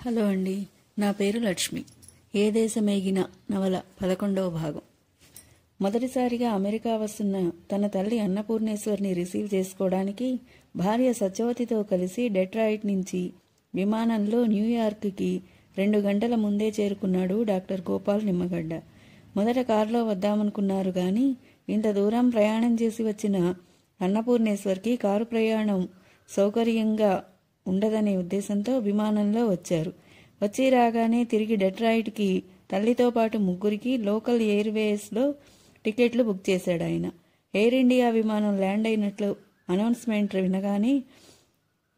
Hello అండి, నా పేరు లక్ష్మి. ఏ దేశమేగిన నవల 11వ భాగం. మొదటిసారిగా అమెరికా వస్తున్న తన తల్లి అన్నపూర్ణేశ్వరిని రిసీవ్ చేసుకోవడానికి భార్య సత్యవతితో కలిసి డెట్రాయిట్ నుంచి విమానంలో న్యూయార్క్కి 2 గంటల ముందే చేరుకున్నాడు డాక్టర్ గోపాల్ నిమ్మగడ్డ. మొదట కారులో వద్దామనుకున్నారు గాని ఇంత దూరం ప్రయాణం చేసి వచ్చిన అన్నపూర్ణేశ్వర్కి కారు ప్రయాణం సౌకర్యంగా ఉండదనే ఉద్దేశంతో విమానంలో వచ్చారు. వచ్చి రాగానే తిరిగి డెట్రాయిట్కి తల్లితో పాటు ముగ్గురికి లోకల్ ఎయిర్వేస్లో టికెట్లు బుక్ చేశాడు ఆయన. ఎయిర్ ఇండియా విమానం ల్యాండ్ అయినట్లు అనౌన్స్మెంట్ వినగానే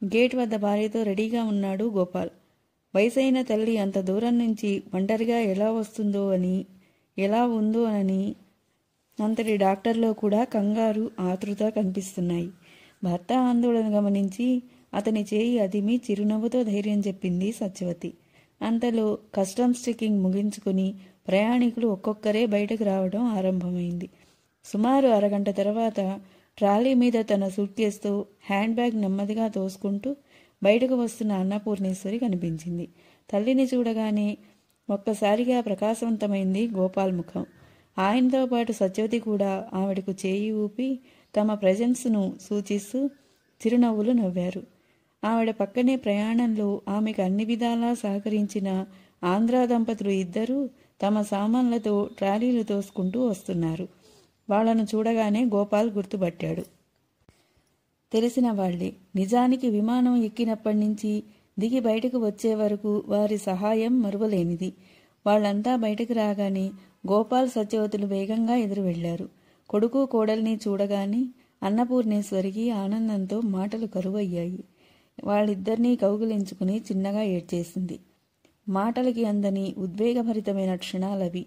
గేట్ వద్ద భార్యతో రెడీగా ఉన్నాడు గోపాల్. వయసైన తల్లి అంత దూరం నుంచి ఒంటరిగా ఎలా వస్తుందో అని, ఎలా ఉందో అని అంతటి డాక్టర్లో కూడా కంగారు, ఆతృత కనిపిస్తున్నాయి. భర్త ఆందోళన గమనించి అతని చేయి అదిమి చిరునవ్వుతో ధైర్యం చెప్పింది సత్యవతి. అంతలో కస్టమ్స్ చెకింగ్ ముగించుకుని ప్రయాణికులు ఒక్కొక్కరే బయటకు రావడం ఆరంభమైంది. సుమారు అరగంట తర్వాత ట్రాలీ మీద తన సూట్ కేసుతో హ్యాండ్ బ్యాగ్ నెమ్మదిగా తోసుకుంటూ బయటకు వస్తున్న అన్నపూర్ణేశ్వరి కనిపించింది. తల్లిని చూడగానే ఒక్కసారిగా ప్రకాశవంతమైంది గోపాల్ ముఖం. ఆయనతో పాటు సత్యవతి కూడా ఆవిడకు చేయి ఊపి తమ ప్రెజెన్స్ను సూచిస్తూ చిరునవ్వులు నవ్వారు. ఆవిడ పక్కనే ప్రయాణంలో ఆమెకు అన్ని విధాలా సహకరించిన ఆంధ్రా దంపతులు ఇద్దరూ తమ సామాన్లతో ట్రాలీలు తోసుకుంటూ వస్తున్నారు. వాళ్లను చూడగానే గోపాల్ గుర్తుపట్టాడు. తెలిసిన వాళ్లే. నిజానికి విమానం ఎక్కినప్పటి నుంచి దిగి బయటకు వచ్చే వరకు వారి సహాయం మరువలేనిది. వాళ్లంతా బయటకు రాగానే గోపాల్ సత్యవతులు వేగంగా ఎదురు వెళ్లారు. కొడుకు కోడల్ని చూడగానే అన్నపూర్ణేశ్వరికి ఆనందంతో మాటలు కరువయ్యాయి. వాళ్ళిద్దరినీ కౌగిలించుకుని చిన్నగా ఏడ్చేసింది. మాటలకి అందని ఉద్వేగభరితమైన క్షణాలవి.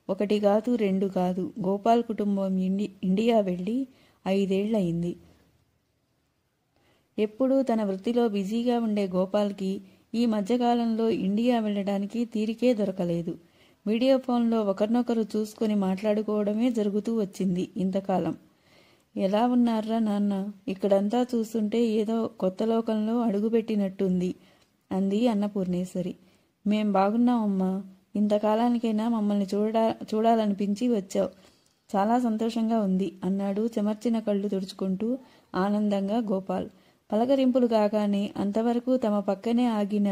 1 కాదు 2 కాదు. గోపాల్ కుటుంబం ఇండియా వెళ్ళి 5 ఏళ్లయింది. ఎప్పుడూ తన వృత్తిలో బిజీగా ఉండే గోపాల్కి ఈ మధ్యకాలంలో ఇండియా వెళ్ళడానికి తీరికే దొరకలేదు. వీడియో ఫోన్లో ఒకరినొకరు చూసుకొని మాట్లాడుకోవడమే జరుగుతూ వచ్చింది ఇంతకాలం. ఎలా ఉన్నారా నాన్న? ఇక్కడంతా చూస్తుంటే ఏదో కొత్త లోకంలో అడుగుపెట్టినట్టుంది అంది అన్నపూర్ణేశ్వరి. మేం బాగున్నామమ్మా. ఇంతకాలానికైనా మమ్మల్ని చూడాలనిపించి వచ్చావు. చాలా సంతోషంగా ఉంది అన్నాడు చెమర్చిన కళ్ళు తుడుచుకుంటూ ఆనందంగా గోపాల్. పలకరింపులు కాగానే అంతవరకు తమ పక్కనే ఆగిన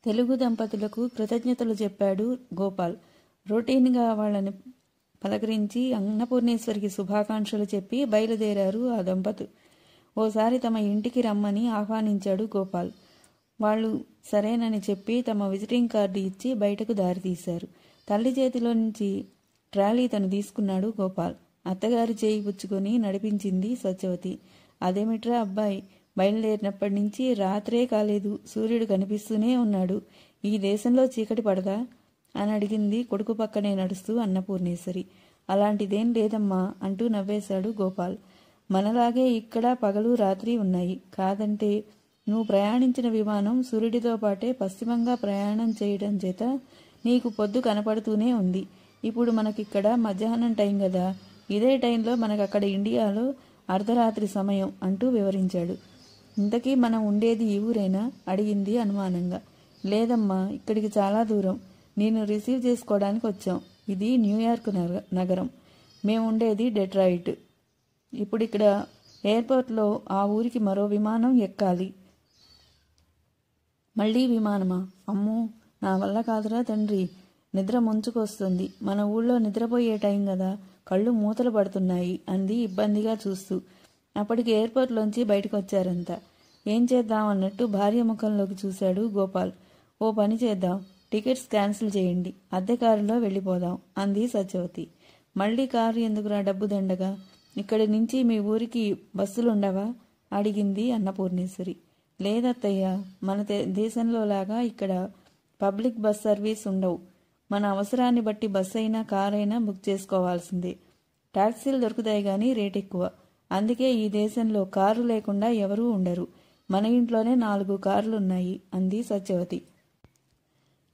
తెలుగు దంపతులకు కృతజ్ఞతలు చెప్పాడు గోపాల్. రొటీన్గా వాళ్ళని పలకరించి అన్నపూర్ణేశ్వరికి శుభాకాంక్షలు చెప్పి బయలుదేరారు ఆ దంపతులు. ఓసారి తమ ఇంటికి రమ్మని ఆహ్వానించాడు గోపాల్. వాళ్ళు సరేనని చెప్పి తమ విజిటింగ్ కార్డు ఇచ్చి బయటకు దారితీశారు. తల్లి చేతిలో నుంచి ట్రాలీ తను తీసుకున్నాడు గోపాల్. అత్తగారి చేయి పుచ్చుకొని నడిపించింది సత్యవతి. అదేమిట్రా అబ్బాయి, బయలుదేరినప్పటి నుంచి రాత్రే కాలేదు, సూర్యుడు కనిపిస్తూనే ఉన్నాడు. ఈ దేశంలో చీకటి పడదా అని అడిగింది కొడుకు పక్కనే నడుస్తూ అన్నపూర్ణేశ్వరి. అలాంటిదేం లేదమ్మా అంటూ నవ్వేశాడు గోపాల్. మనలాగే ఇక్కడ పగలు రాత్రి ఉన్నాయి. కాదంటే నువ్వు ప్రయాణించిన విమానం సూర్యుడితో పాటే పశ్చిమంగా ప్రయాణం చేయడం చేత నీకు పొద్దు కనపడుతూనే ఉంది. ఇప్పుడు మనకిక్కడ మధ్యాహ్నం టైం కదా, ఇదే టైంలో మనకక్కడ ఇండియాలో అర్ధరాత్రి సమయం అంటూ వివరించాడు. ఇంతకీ మనం ఉండేది ఈ ఊరేనా అడిగింది అనుమానంగా. లేదమ్మా, ఇక్కడికి చాలా దూరం. నేను రిసీవ్ చేసుకోవడానికి వచ్చాం. ఇది న్యూయార్క్ నగరం. మేముండేది డెట్రాయిట్. ఇప్పుడు ఇక్కడ ఎయిర్పోర్ట్లో ఆ ఊరికి మరో విమానం ఎక్కాలి. మళ్ళీ విమానమా? అమ్మో, నా వల్ల కాదురా తండ్రి. నిద్ర ముంచుకొస్తుంది. మన ఊళ్ళో నిద్రపోయే టైం కదా, కళ్ళు మూతలు పడుతున్నాయి అంది ఇబ్బందిగా చూస్తూ. అప్పటికి ఎయిర్పోర్ట్లోంచి బయటకు వచ్చారంతా. ఏం చేద్దాం అన్నట్టు భార్య ముఖంలోకి చూశాడు గోపాల్. ఓ పని చేద్దాం, టికెట్స్ క్యాన్సిల్ చేయండి, అద్దె కారులో వెళ్ళిపోదాం అంది సత్యవతి. మళ్ళీ కారు ఎందుకురా డబ్బు దండగా? ఇక్కడి నుంచి మీ ఊరికి బస్సులుండవా అడిగింది అన్నపూర్ణేశ్వరి. లేదత్తయ్య, మన దేశంలో లాగా ఇక్కడ పబ్లిక్ బస్ సర్వీస్ ఉండవు. మన అవసరాన్ని బట్టి బస్ అయినా కారైనా బుక్ చేసుకోవాల్సిందే. టాక్సీలు దొరుకుతాయి కానీ రేట్ ఎక్కువ. అందుకే ఈ దేశంలో కారు లేకుండా ఎవరూ ఉండరు. మన ఇంట్లోనే 4 కార్లున్నాయి అంది సత్యవతి.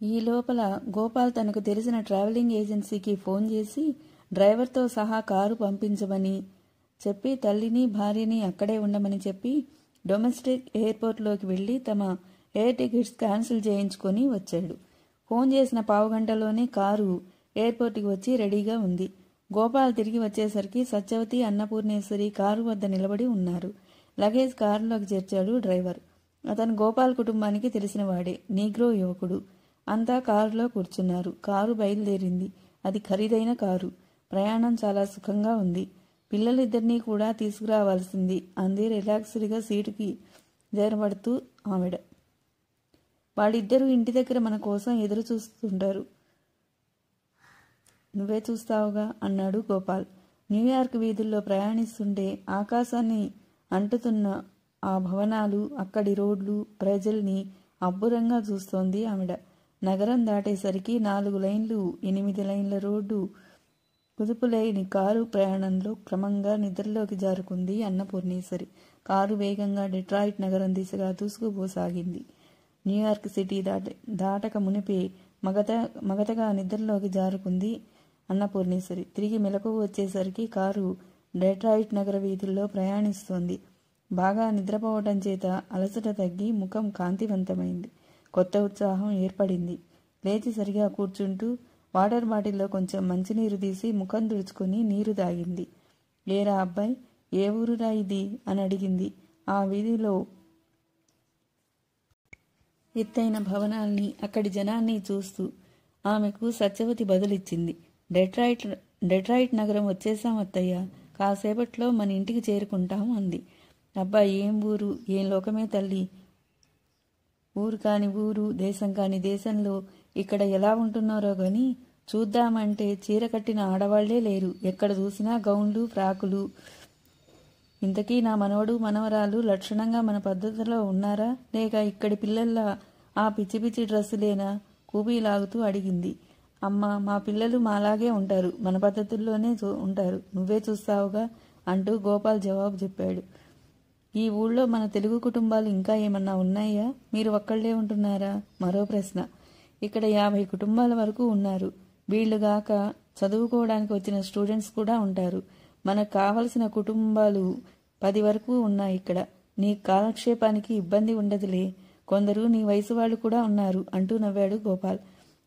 ఈ లోపల గోపాల్ తనకు తెలిసిన ట్రావెలింగ్ ఏజెన్సీకి ఫోన్ చేసి డ్రైవర్తో సహా కారు పంపించమని చెప్పి తల్లిని భార్యని అక్కడే ఉండమని చెప్పి డొమెస్టిక్ ఎయిర్పోర్ట్లోకి వెళ్లి తమ ఎయిర్ టికెట్స్ క్యాన్సిల్ చేయించుకొని వచ్చాడు. ఫోన్ చేసిన పావుగంటలోనే కారు ఎయిర్పోర్ట్కి వచ్చి రెడీగా ఉంది. గోపాల్ తిరిగి వచ్చేసరికి సత్యవతి, అన్నపూర్ణేశ్వరి కారు వద్ద నిలబడి ఉన్నారు. లగేజ్ కారులోకి చేర్చాడు డ్రైవర్. అతను గోపాల్ కుటుంబానికి తెలిసినవాడే, నీగ్రో యువకుడు. అంతా కారులో కూర్చున్నారు. కారు బయలుదేరింది. అది ఖరీదైన కారు. ప్రయాణం చాలా సుఖంగా ఉంది. పిల్లలిద్దరినీ కూడా తీసుకురావాల్సింది అంది రిలాక్స్డ్గా సీటుకి చేరబడుతూ ఆవిడ. వాళ్ళిద్దరూ ఇంటి దగ్గర మన కోసం ఎదురు చూస్తుంటారు. నువ్వే చూస్తావుగా అన్నాడు గోపాల్. న్యూయార్క్ వీధుల్లో ప్రయాణిస్తుంటే ఆకాశాన్ని అంటుతున్న ఆ భవనాలు, అక్కడి రోడ్లు, ప్రజల్ని అబ్బురంగా చూస్తోంది ఆవిడ. నగరం దాటేసరికి 4 లైన్లు, 8 లైన్ల రోడ్డు, కుదుపులేని కారు ప్రయాణంలో క్రమంగా నిద్రలోకి జారుకుంది అన్నపూర్ణేశ్వరి. కారు వేగంగా డెట్రాయిట్ నగరం దిశగా దూసుకుపోసాగింది. న్యూయార్క్ సిటీ దాటక మునిపే మగతగా నిద్రలోకి జారుకుంది అన్నపూర్ణేశ్వరి. తిరిగి మెలకువ వచ్చేసరికి కారు డెట్రాయిట్ నగర వీధుల్లో ప్రయాణిస్తోంది. బాగా నిద్రపోవటం చేత అలసట తగ్గి ముఖం కాంతివంతమైంది. కొత్త ఉత్సాహం ఏర్పడింది. లేచి సరిగా కూర్చుంటూ వాటర్ బాటిల్లో కొంచెం మంచినీరు తీసి ముఖం తుడుచుకొని నీరు తాగింది. ఏరా అబ్బాయి, ఏ ఊరురా ఇది అని అడిగింది. ఆ వీధిలో ఎత్తైన భవనాల్ని, అక్కడి జనాన్ని చూస్తూ ఆమెకు సత్యవతి బదులిచ్చింది. డెట్రాయిట్ నగరం వచ్చేసాం అత్తయ్య, కాసేపట్లో మన ఇంటికి చేరుకుంటాం అంది. అబ్బా, ఏం ఊరు, ఏం లోకమే తల్లి. ఊరు కాని ఊరు, దేశం కాని దేశంలో ఇక్కడ ఎలా ఉంటున్నారో గాని చూద్దామంటే చీర కట్టిన ఆడవాళ్లే లేరు. ఎక్కడ చూసినా గౌన్లు, ఫ్రాకులు. ఇంతకీ నా మనవడు మనవరాలు లక్షణంగా మన పద్ధతిలో ఉన్నారా, లేక ఇక్కడి పిల్లల్లా ఆ పిచ్చి పిచ్చి డ్రెస్సులేనా? కూపీలాగుతూ అడిగింది. అమ్మ, మా పిల్లలు మాలాగే ఉంటారు, మన పద్ధతుల్లోనే ఉంటారు, నువ్వే చూస్తావుగా అంటూ గోపాల్ జవాబు చెప్పాడు. ఈ ఊళ్ళో మన తెలుగు కుటుంబాలు ఇంకా ఏమన్నా ఉన్నాయా? మీరు ఒక్కళ్లే ఉంటున్నారా? మరో ప్రశ్న. ఇక్కడ 50 కుటుంబాల వరకు ఉన్నారు. వీళ్లుగాక చదువుకోవడానికి వచ్చిన స్టూడెంట్స్ కూడా ఉంటారు. మనకు కావలసిన కుటుంబాలు 10 వరకు ఉన్నాయి ఇక్కడ. నీ కాలక్షేపానికి ఇబ్బంది ఉండదులే. కొందరు నీ వయసు వాళ్ళు కూడా ఉన్నారు అంటూ నవ్వాడు గోపాల్.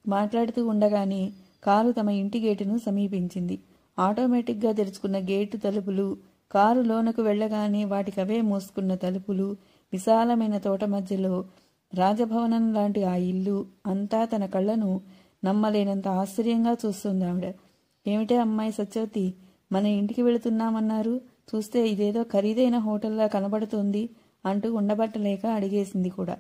మాట్లాడుతూ ఉండగానే కారు తమ ఇంటి గేటును సమీపించింది. ఆటోమేటిక్గా తెరుచుకున్న గేటు తలుపులు, కారు లోనకు వెళ్లగానే వాటికవే మూసుకున్న తలుపులు, విశాలమైన తోట మధ్యలో రాజభవనం లాంటి ఆ ఇల్లు అంతా తన కళ్లను నమ్మలేనంత ఆశ్చర్యంగా చూస్తుంది ఆవిడ. ఏమిటే అమ్మాయి సత్యవతి, మన ఇంటికి వెళుతున్నామన్నారు, చూస్తే ఇదేదో ఖరీదైన హోటల్లా కనబడుతోంది అంటూ ఉండబట్టలేక అడిగేసింది కూడా.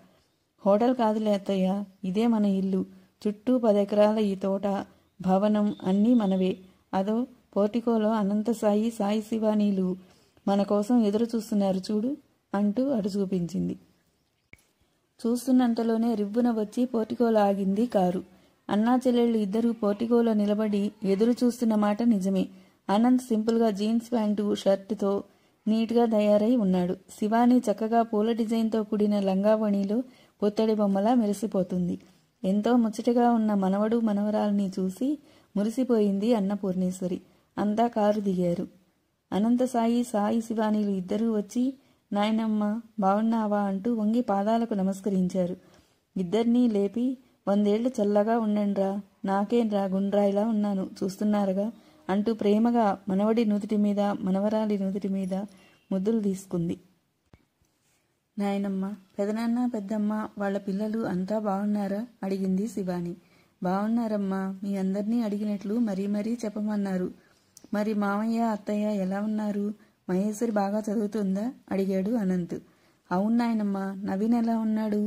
హోటల్ కాదులే అత్తయ్య, ఇదే మన ఇల్లు. చుట్టూ 10 ఎకరాల ఈ తోట, భవనం అన్నీ మనవే. అదో పోర్టికోలో అనంత సాయి, సాయి శివానీలు మన కోసం ఎదురు చూస్తున్నారు చూడు అంటూ అటు చూపించింది. చూస్తున్నంతలోనే రివ్వున వచ్చి పోర్టికోలో ఆగింది కారు. అన్నా చెల్లెళ్ళు ఇద్దరూ పోర్టికోలో నిలబడి ఎదురు చూస్తున్న మాట నిజమే. అనంత్ సింపుల్గా జీన్స్ ప్యాంటు, షర్టుతో నీట్గా తయారై ఉన్నాడు. శివాని చక్కగా పూల డిజైన్తో కూడిన లంగావణిలో పుత్తడి బొమ్మలా మెరిసిపోతుంది. ఎంతో ముచ్చటగా ఉన్న మనవడు మనవరాల్ని చూసి మురిసిపోయింది అన్నపూర్ణేశ్వరి. అంతా కారు దిగారు. అనంత సాయి, సాయి శివానీలు ఇద్దరూ వచ్చి నాయనమ్మ బాగున్నావా అంటూ వంగి పాదాలకు నమస్కరించారు. ఇద్దరినీ లేపి 100 ఏళ్లు చల్లగా ఉండండిరా, నాకేంరా గుండ్రాయిలా ఉన్నాను చూస్తున్నారుగా అంటూ ప్రేమగా మనవడి నుదుటి మీద, మనవరాలి నుదుటి మీద ముద్దులు తీసుకుంది. నాయనమ్మ, పెదనాన్న, పెద్దమ్మ వాళ్ళ పిల్లలు అంతా బాగున్నారా అడిగింది శివాని. బాగున్నారమ్మా, మీ అందరినీ అడిగినట్లు మరీ మరీ చెప్పమన్నారు. మరి మామయ్య, అత్తయ్య ఎలా ఉన్నారు? మహేశ్వరి బాగా చదువుతుందా అడిగాడు అనంత్. అవును నాయనమ్మా, నవీన్ ఎలా ఉన్నాడు?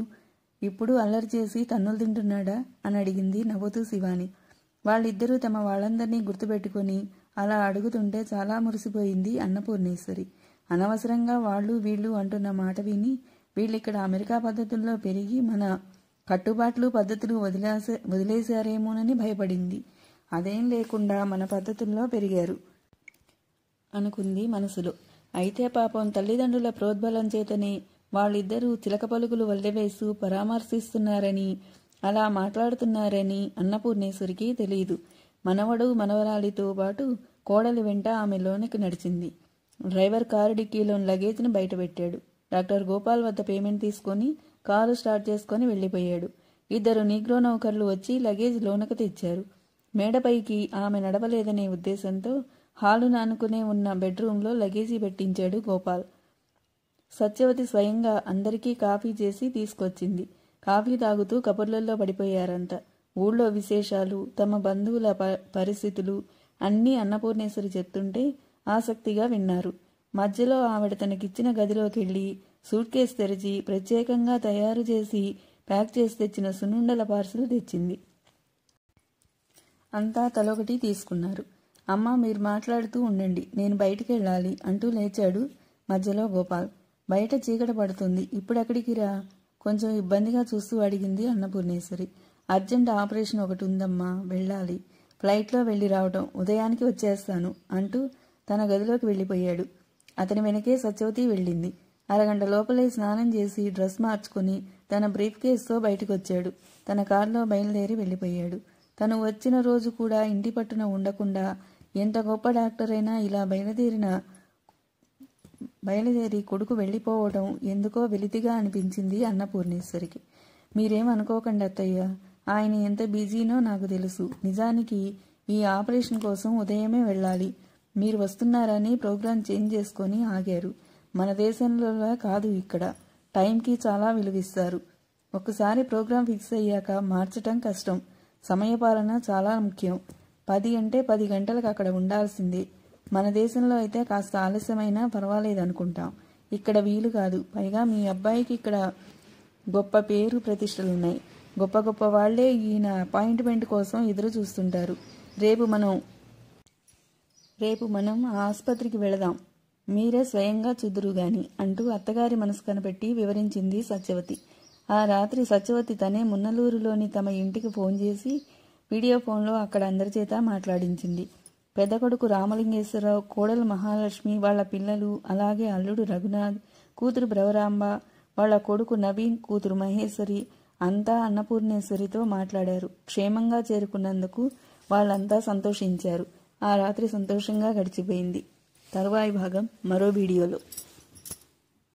ఇప్పుడు అల్లరి చేసి తన్నులు తింటున్నాడా అని అడిగింది నవ్వుతూ శివాని. వాళ్ళిద్దరూ తమ వాళ్ళందరినీ గుర్తుపెట్టుకుని అలా అడుగుతుంటే చాలా మురిసిపోయింది అన్నపూర్ణేశ్వరి. అనవసరంగా వాళ్ళు వీళ్ళు అంటున్న మాట విని వీళ్ళిక్కడ అమెరికా పద్ధతుల్లో పెరిగి మన కట్టుబాట్లు పద్ధతులు వదిలేశారేమోనని భయపడింది. అదేం లేకుండా మన పద్ధతుల్లో పెరిగారు అనుకుంది మనసులో. అయితే పాపం తల్లిదండ్రుల ప్రోద్బలం చేతనే వాళ్ళిద్దరూ చిలక పలుకులు వల్లెవేస్తూ పరామర్శిస్తున్నారని, అలా మాట్లాడుతున్నారని అన్నపూర్ణేశ్వరికి తెలియదు. మనవడు మనవరాలితో పాటు కోడలి వెంట ఆమె లోనికి నడిచింది. డ్రైవర్ కారు డిక్కీలోని లగేజ్ను బయటపెట్టాడు. డాక్టర్ గోపాల్ వద్ద పేమెంట్ తీసుకొని కారు స్టార్ట్ చేసుకొని వెళ్లిపోయాడు. 2 నీగ్రో నౌకర్లు వచ్చి లగేజ్ లోనకు తెచ్చారు. మేడపైకి ఆమె నడవలేదనే ఉద్దేశంతో హాలును ఆనుకునే ఉన్న బెడ్రూంలో లగేజీ పెట్టించాడు గోపాల్. సత్యవతి స్వయంగా అందరికీ కాఫీ చేసి తీసుకొచ్చింది. కాఫీ తాగుతూ కబుర్లలో పడిపోయారంతా. ఊళ్ళో విశేషాలు, తమ బంధువుల పరిస్థితులు అన్నీ అన్నపూర్ణేశ్వరి చెప్తుంటే ఆసక్తిగా విన్నారు. మధ్యలో ఆవిడ తనకిచ్చిన గదిలోకెళ్ళి సూట్ కేసు తెరిచి ప్రత్యేకంగా తయారు చేసి ప్యాక్ చేసి తెచ్చిన సున్నుండల పార్సల్ తెచ్చింది. అంతా తలొకటి తీసుకున్నారు. అమ్మ, మీరు మాట్లాడుతూ ఉండండి, నేను బయటికి వెళ్ళాలి అంటూ లేచాడు మధ్యలో గోపాల్. బయట చీకట పడుతుంది, ఇప్పుడెక్కడికి రా? కొంచెం ఇబ్బందిగా చూస్తూ అడిగింది అన్నపూర్ణేశ్వరి. అర్జెంట్ ఆపరేషన్ ఒకటి ఉందమ్మా, వెళ్ళాలి. ఫ్లైట్లో వెళ్ళి రావటం, ఉదయానికి వచ్చేస్తాను అంటూ తన గదిలోకి వెళ్ళిపోయాడు. అతని వెనకే సత్యవతి వెళ్ళింది. అరగంట లోపలే స్నానం చేసి డ్రెస్ మార్చుకుని తన బ్రీఫ్ కేసుతో బయటకొచ్చాడు. తన కారులో బయలుదేరి వెళ్ళిపోయాడు. తను వచ్చిన రోజు కూడా ఇంటి పట్టున ఉండకుండా ఎంత గొప్ప డాక్టర్ అయినా ఇలా బయలుదేరి కొడుకు వెళ్ళిపోవడం ఎందుకో వెలితిగా అనిపించింది అన్నపూర్ణేశ్వరికి. మీరేమనుకోకండి అత్తయ్య, ఆయన ఎంత బిజీనో నాకు తెలుసు. నిజానికి ఈ ఆపరేషన్ కోసం ఉదయమే వెళ్ళాలి. మీరు వస్తున్నారని ప్రోగ్రాం చేంజ్ చేసుకొని ఆగారు. మన దేశంలో కాదు, ఇక్కడ టైంకి చాలా విలువిస్తారు. ఒక్కసారి ప్రోగ్రాం ఫిక్స్ అయ్యాక మార్చటం కష్టం. సమయపాలన చాలా ముఖ్యం. 10 అంటే 10 గంటలకు అక్కడ ఉండాల్సిందే. మన దేశంలో అయితే కాస్త ఆలస్యమైనా పర్వాలేదనుకుంటాం. ఇక్కడ వీలు కాదు. పైగా మీ అబ్బాయికి ఇక్కడ గొప్ప పేరు ప్రతిష్టలున్నాయి. గొప్ప గొప్ప వాళ్లే ఈయన అపాయింట్మెంట్ కోసం ఎదురు చూస్తుంటారు. రేపు మనం ఆ ఆసుపత్రికి వెళదాం, మీరే స్వయంగా చూదురుగాని అంటూ అత్తగారి మనసు కనిపెట్టి వివరించింది సత్యవతి. ఆ రాత్రి సత్యవతి తనే మున్నలూరులోని తమ ఇంటికి ఫోన్ చేసి వీడియో ఫోన్లో అక్కడ అందరి చేత మాట్లాడించింది. పెద్ద కొడుకు రామలింగేశ్వరరావు, కోడలు మహాలక్ష్మి, వాళ్ల పిల్లలు, అలాగే అల్లుడు రఘునాథ్, కూతురు భ్రవరాంబ, వాళ్ల కొడుకు నవీన్, కూతురు మహేశ్వరి అంతా అన్నపూర్ణేశ్వరితో మాట్లాడారు. క్షేమంగా చేరుకున్నందుకు వాళ్ళంతా సంతోషించారు. ఆ రాత్రి సంతోషంగా గడిచిపోయింది. తరువాయి భాగం మరో వీడియోలో.